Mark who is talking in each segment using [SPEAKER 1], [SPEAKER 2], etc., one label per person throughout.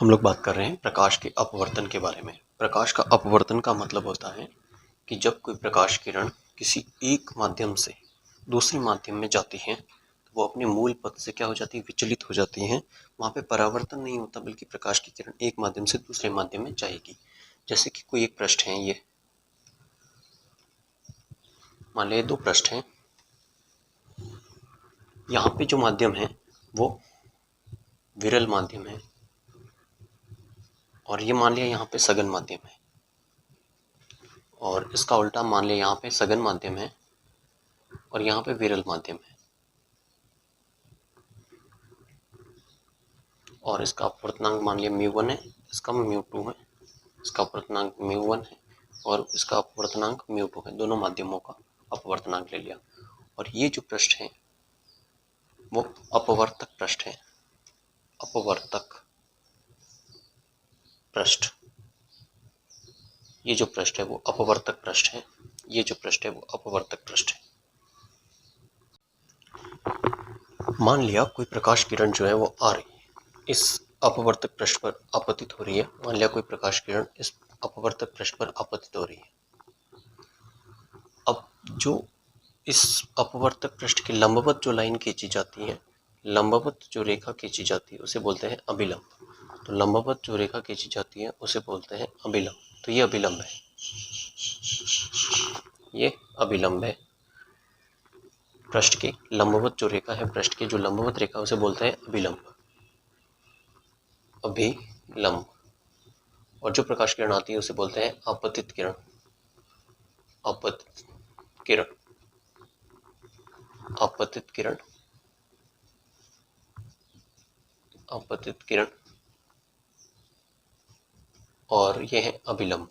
[SPEAKER 1] हम लोग बात कर रहे हैं प्रकाश के अपवर्तन के बारे में। प्रकाश का अपवर्तन का मतलब होता है कि जब कोई प्रकाश किरण किसी एक माध्यम से दूसरे माध्यम में जाती है तो वो अपने मूल पथ से क्या हो जाती है, विचलित हो जाती हैं। वहाँ पे परावर्तन नहीं होता बल्कि प्रकाश की किरण एक माध्यम से दूसरे माध्यम में जाएगी। जैसे कि कोई एक पृष्ठ है, ये मान लिया दो पृष्ठ हैं। यहाँ पे जो माध्यम है वो विरल माध्यम है और ये मान लिया यहाँ पे सघन माध्यम है, और इसका उल्टा मान लिया यहाँ पे सघन माध्यम है और यहाँ पे विरल माध्यम है, और इसका अपवर्तनांक मान लिया μ1 है, इसका μ2 है, इसका अपवर्तनांक μ1 है और इसका अपवर्तनांक μ2 है। दोनों माध्यमों का अपवर्तनांक ले लिया। और ये जो पृष्ठ है वो अपवर्तक पृष्ठ है। अपवर्तक पृष्ठ, ये जो पृष्ठ है वो अपवर्तक पृष्ठ है। ये जो पृष्ठ है वो अपवर्तक पृष्ठ है। मान लिया कोई प्रकाश किरण जो है वो आ रही है, इस अपवर्तक पृष्ठ पर आपतित हो रही है। मान लिया कोई प्रकाश किरण इस अपवर्तक पृष्ठ पर आपतित हो रही है। अब जो इस अपवर्तक पृष्ठ के लंबवत जो लाइन खींची जाती है, लंबवत जो रेखा खींची जाती है उसे बोलते हैं अभिलंब। तो लंबवत जो रेखा खींची जाती है उसे बोलते हैं अभिलंब। तो ये अभिलंब है, ये अभिलंब है। पृष्ठ के लंबवत जो रेखा है, पृष्ठ की जो लंबवत रेखा उसे बोलते हैं अभिलंब। अभिलंब। और जो प्रकाश किरण आती है उसे बोलते हैं आपतित किरण। आपतित किरण, आपतित किरण, आपतित किरण, और यह है अभिलंब।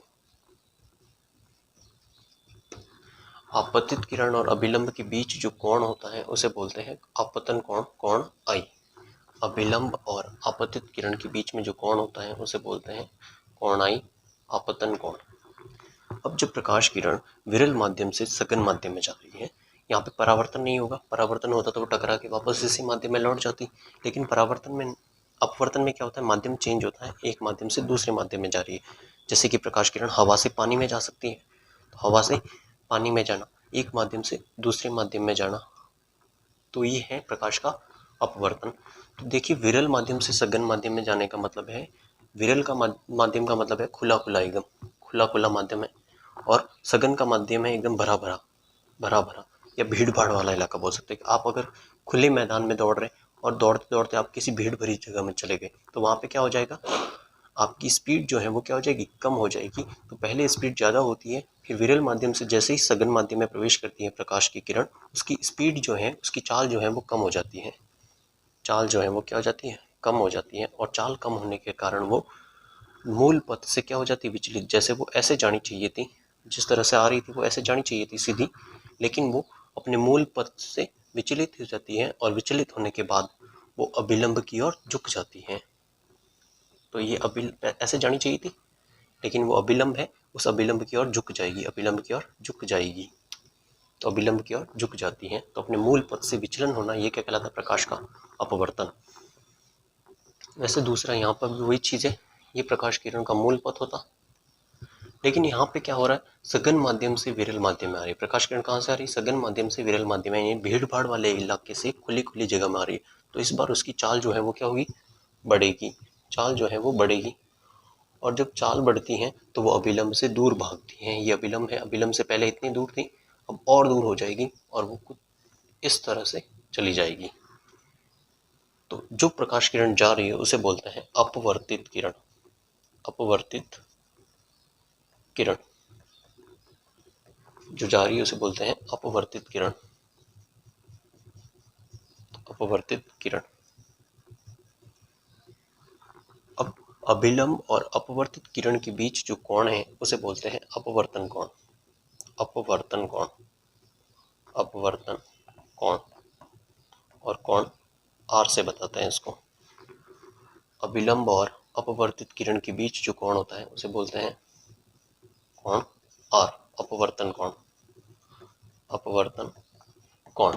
[SPEAKER 1] आपतित किरण और अभिलंब के बीच जो कोण होता है उसे बोलते हैं आपतन कोण, कोण आई। अभिलंब और आपतित किरण के बीच में जो कोण होता है उसे बोलते हैं कोण आई, आपतन कोण। अब जब प्रकाश किरण विरल माध्यम से सघन माध्यम में जा रही है, यहाँ पे परावर्तन नहीं होगा। परावर्तन होता तो वो टकरा के वापस इसी माध्यम में लौट जाती, लेकिन परावर्तन में, अपवर्तन में क्या होता है, माध्यम चेंज होता है, एक माध्यम से दूसरे माध्यम में जा रही है। जैसे कि प्रकाश किरण हवा से पानी में जा सकती है, तो हवा से पानी में जाना, एक माध्यम से दूसरे माध्यम में जाना, तो ये है प्रकाश का अपवर्तन। तो देखिए, विरल माध्यम से सघन माध्यम में जाने का मतलब है, विरल का माध्यम का मतलब है खुला खुला, एकदम खुला खुला माध्यम है, और सघन का माध्यम है एकदम भरा भरा, भरा भरा, या भीड़ भाड़ वाला इलाका बोल सकते हैं। आप अगर खुले मैदान में दौड़ रहे हैं और दौड़ते दौड़ते आप किसी भीड़ भरी जगह में चले गए, तो वहाँ पे क्या हो जाएगा, आपकी स्पीड जो है वो क्या हो जाएगी, कम हो जाएगी। तो पहले स्पीड ज़्यादा होती है, फिर विरल माध्यम से जैसे ही सघन माध्यम में प्रवेश करती है प्रकाश की किरण, उसकी स्पीड जो है, उसकी चाल जो है वो कम हो जाती है। चाल जो है वो क्या हो जाती है, कम हो जाती है, और चाल कम होने के कारण वो मूल पथ से क्या हो जाती है, विचलित। जैसे वो ऐसे जानी चाहिए थी, जिस तरह से आ रही थी वो ऐसे जानी चाहिए थी सीधी, लेकिन वो अपने मूल पथ से विचलित हो जाती है, और विचलित होने के बाद वो अभिलंब की ओर झुक जाती है। तो ये ऐसे जानी चाहिए थी, लेकिन वो अभिलंब है, उस अभिलंब की ओर झुक जाएगी, अभिलंब की ओर झुक जाएगी। तो अभिलंब की ओर झुक जाती है, तो अपने मूल पथ से विचलन होना, ये क्या कहलाता है, प्रकाश का अपवर्तन। वैसे दूसरा यहाँ पर भी वही चीज़ है, ये प्रकाश किरण का मूल पथ होता, लेकिन यहाँ पे क्या हो रहा है, सघन माध्यम से विरल माध्यम में आ रही है। प्रकाश किरण कहाँ से आ रही है, सघन माध्यम से विरल माध्यम में, भीड़ भाड़ वाले इलाके से खुली खुली जगह में आ रही है। तो इस बार उसकी चाल जो है वो क्या होगी, बढ़ेगी। चाल जो है वो बढ़ेगी, और जब चाल बढ़ती है तो वो अभिलंब से दूर भागती हैं। ये अभिलंब है, अभिलंब से पहले इतनी दूर थी, अब और दूर हो जाएगी, और वो कुछ इस तरह से चली जाएगी। तो जो प्रकाश किरण जा रही है उसे बोलते हैं अपवर्तित किरण। अपवर्तित किरण जो जा रही है उसे बोलते हैं अपवर्तित किरण। अपवर्तित किरण। अब अभिलंब और अपवर्तित किरण के बीच जो कोण है उसे बोलते हैं अपवर्तन कोण। अपवर्तन कोण, अपवर्तन कोण, और कोण आर से बताते हैं इसको। अभिलंब और अपवर्तित किरण के बीच जो कोण होता है उसे बोलते हैं कोण आर, अपवर्तन कोण। अपवर्तन कोण।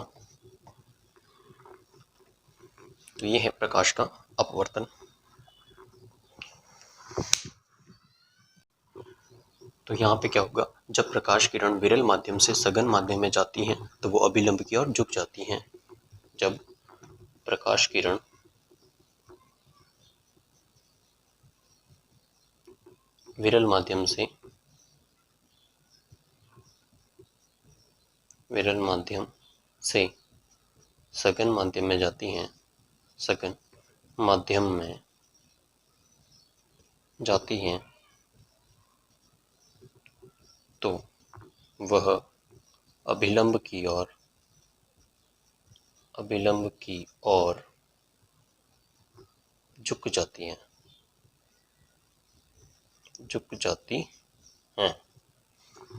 [SPEAKER 1] तो ये है प्रकाश का अपवर्तन। तो यहाँ पे क्या होगा, जब प्रकाश किरण विरल माध्यम से सघन माध्यम में जाती हैं तो वो अभिलंब की ओर झुक जाती हैं। जब प्रकाश किरण विरल माध्यम से सघन माध्यम में जाती हैं, सघन माध्यम में जाती हैं, तो वह अभिलंब की ओर झुक जाती हैं।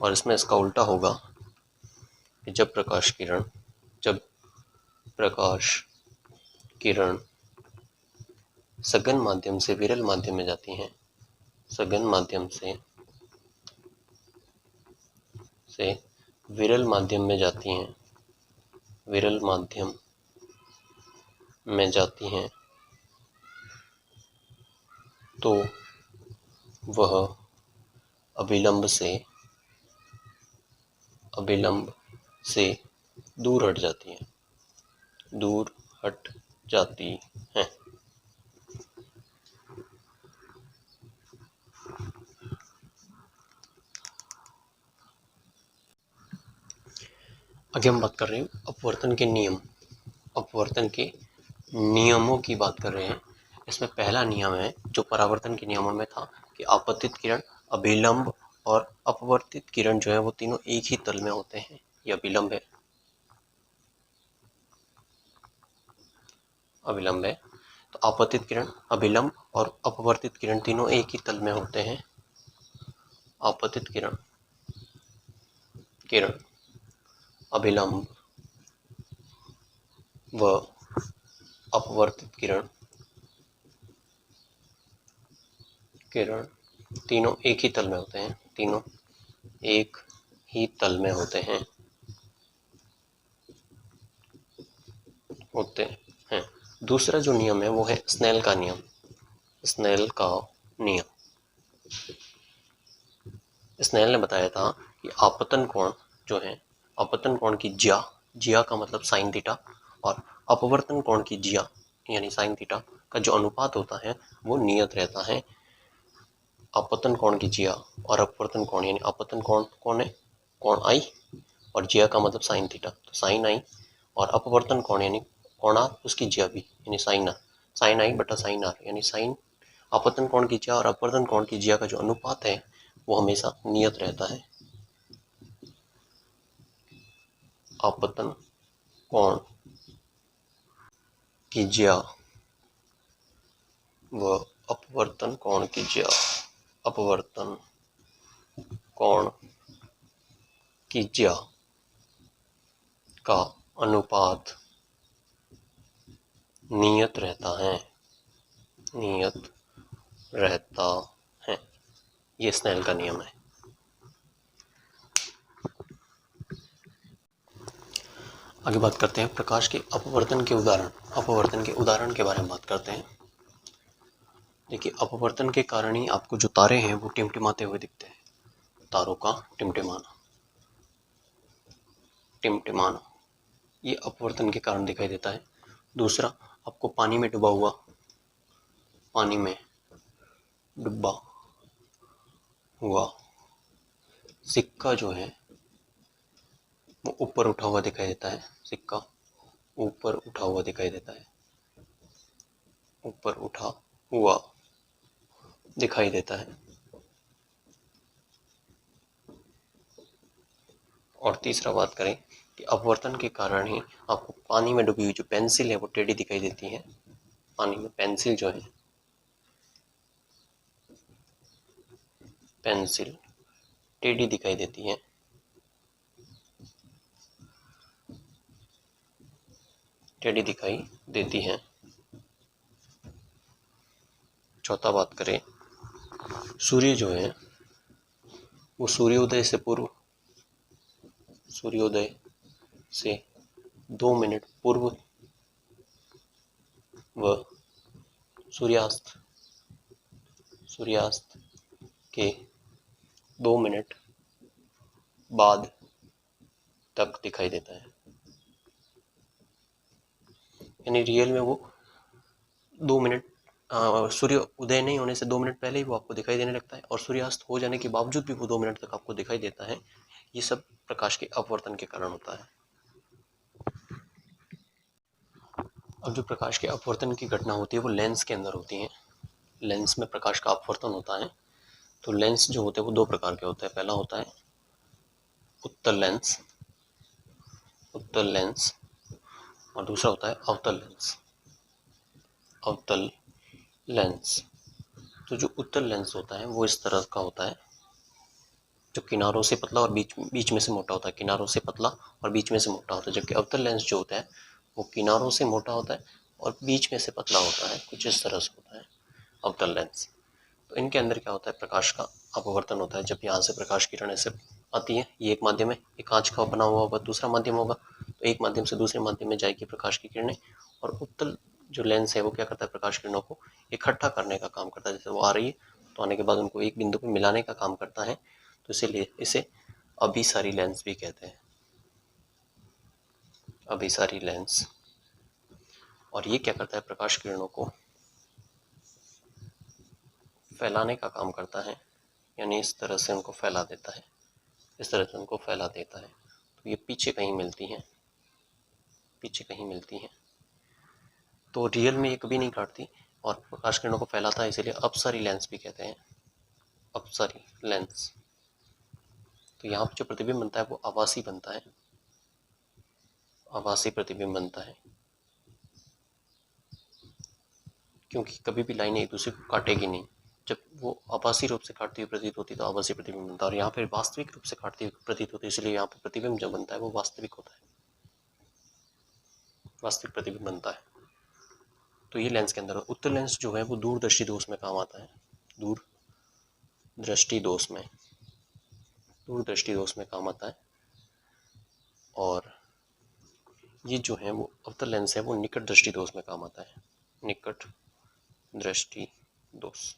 [SPEAKER 1] और इसमें इसका उल्टा होगा कि जब प्रकाश किरण सघन माध्यम से विरल माध्यम में जाती हैं, सघन माध्यम से विरल माध्यम में जाती हैं, विरल माध्यम में जाती हैं, तो वह अभिलंब से दूर हट जाती हैं। आगे हम बात कर रहे हैं अपवर्तन के नियमों की बात कर रहे हैं। इसमें पहला नियम है जो परावर्तन के नियमों में था कि आपतित किरण, अभिलंब और अपवर्तित किरण जो है वो तीनों एक ही तल में होते हैं। ये अभिलंब है। तो आपतित किरण, अभिलंब और अपवर्तित किरण तीनों एक ही तल में होते हैं। आपतित किरण, अभिलंब व अपवर्तित किरण तीनों एक ही तल में होते हैं। दूसरा जो नियम है वो है स्नेल का नियम। स्नेल ने बताया था कि आपतन कोण की जिया का मतलब साइन थीटा, और अपवर्तन कोण की जिया यानी साइन थीटा का जो अनुपात होता है वो नियत रहता है। अपतन कोण की जिया और अपवर्तन कोण, यानी अपतन कोण कौन है, कोण आई, और जिया का मतलब साइन थीटा, तो साइन आई, और अपवर्तन कोण यानी कोण आर, उसकी जिया भी यानी साइन आर, साइन आई बटा साइन आर, यानी साइन अपतन कोण की जिया और अपवर्तन कोण की जिया का जो अनुपात है वो हमेशा नियत रहता है। अपतन कोण की जिया व अपवर्तन कोण की जिया, अपवर्तन कोण की जिया का अनुपात नियत रहता है। ये स्नेल का नियम है। आगे बात करते हैं प्रकाश के अपवर्तन के उदाहरण के बारे में बात करते हैं। देखिए, अपवर्तन के कारण ही आपको जो तारे हैं वो टिमटिमाते हुए दिखते हैं। तारों का टिमटिमाना ये अपवर्तन के कारण दिखाई देता है। दूसरा, आपको पानी में डूबा हुआ सिक्का जो है वो ऊपर उठा हुआ दिखाई देता है। सिक्का ऊपर उठा हुआ दिखाई देता है। और तीसरा बात करें कि अपवर्तन के कारण ही आपको पानी में डूबी हुई जो पेंसिल है वो टेढ़ी दिखाई देती है। पानी में पेंसिल जो है, पेंसिल टेढ़ी दिखाई देती है। चौथा बात करें, सूर्य जो है वो सूर्योदय से 2 मिनट पूर्व व सूर्यास्त के 2 मिनट बाद तक दिखाई देता है। यानी रियल में वो 2 मिनट सूर्य उदय नहीं होने से 2 मिनट पहले ही वो आपको दिखाई देने लगता है, और सूर्यास्त हो जाने के बावजूद भी वो 2 मिनट तक आपको दिखाई देता है। ये सब प्रकाश के अपवर्तन के कारण होता है। अब जो प्रकाश के अपवर्तन की घटना होती है वो लेंस के अंदर होती है। लेंस में प्रकाश का अपवर्तन होता है। तो लेंस जो होते हैं वो 2 प्रकार के होते हैं। पहला होता है उत्तल लेंस, उत्तल लेंस, और दूसरा होता है अवतल लेंस, अवतल लेंस। तो जो उत्तल लेंस होता है वो इस तरह का होता है, जो किनारों से पतला और बीच बीच में से मोटा होता है, किनारों से पतला और बीच में से मोटा होता है। जबकि अवतल लेंस जो होता है वो किनारों से मोटा होता है और बीच में से पतला होता है, कुछ इस तरह से होता है अवतल लेंस। तो इनके अंदर क्या होता है, प्रकाश का अपवर्तन होता है। जब यहाँ से प्रकाश किरण ऐसे आती है, ये एक माध्यम है, एक कांच का बना हुआ होगा, दूसरा माध्यम होगा, तो एक माध्यम से दूसरे माध्यम में जाएगी प्रकाश की किरणें, और उत्तल जो लेंस है वो क्या करता है, प्रकाश किरणों को इकट्ठा करने का काम करता है। जैसे वो आ रही है तो आने के बाद उनको एक बिंदु पर मिलाने का काम करता है। तो इसीलिए इसे अभिसारी लेंस भी कहते हैं, अभिसारी लेंस। और ये क्या करता है, प्रकाश किरणों को फैलाने का काम करता है, यानी इस तरह से उनको फैला देता है, इस तरह से उनको फैला देता है। तो ये पीछे कहीं मिलती हैं, पीछे कहीं मिलती हैं, तो रियल में ये कभी नहीं काटती और प्रकाश किरणों को फैलाता है, इसीलिए अपसरी लेंस भी कहते हैं, अपसरी लेंस। तो यहाँ पर जो प्रतिबिंब बनता है वो आभासी बनता है, आभासी प्रतिबिंब बनता है, क्योंकि कभी भी लाइनें एक दूसरे को काटेगी नहीं। जब वो आभासी रूप से काटती हुई प्रतीत होती है तो आभासी प्रतिबिंब बनता है, और यहाँ पे वास्तविक रूप से काटती हुई प्रतीत होती है, इसलिए यहाँ पे प्रतिबिंब जो बनता है वो वास्तविक होता है, वास्तविक प्रतिबिंब बनता है। तो ये लेंस के अंदर उत्तल लेंस जो है वो दूरदृष्टि दोष में काम आता है, दूरदृष्टि दोष में, दूरदृष्टि दोष में काम आता है। और ये जो है वो अवतल लेंस है वो निकट दृष्टि दोष में काम आता है, निकट दृष्टि दोष।